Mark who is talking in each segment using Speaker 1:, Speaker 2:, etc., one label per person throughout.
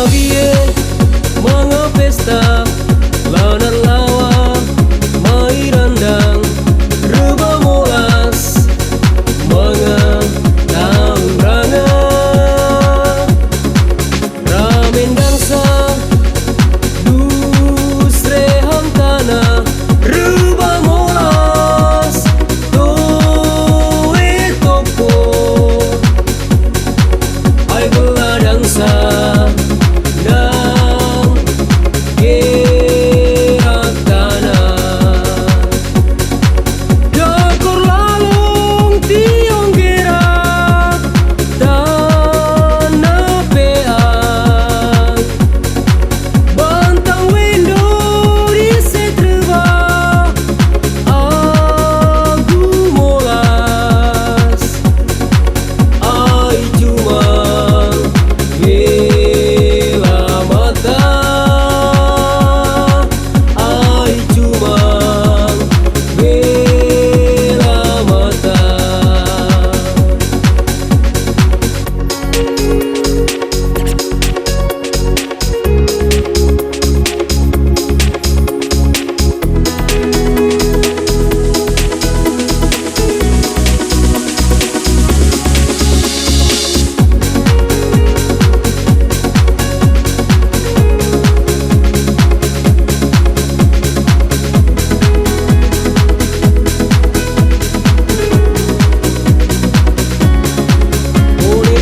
Speaker 1: cawie mga pesta lanar lawa mai randang reba molas mga taong ranga ramen dangsa dusre hamtana reba molas toe toko ai gula dangsa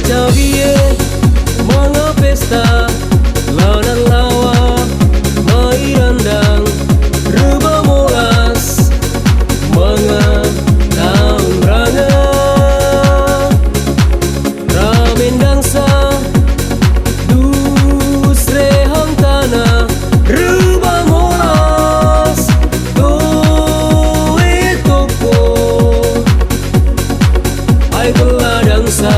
Speaker 1: cawie mga pesta lanar lawa mai randang reba molas mga taong ranga ramen dangsa dusre hamtana reba molas toe toko ai gula dangsa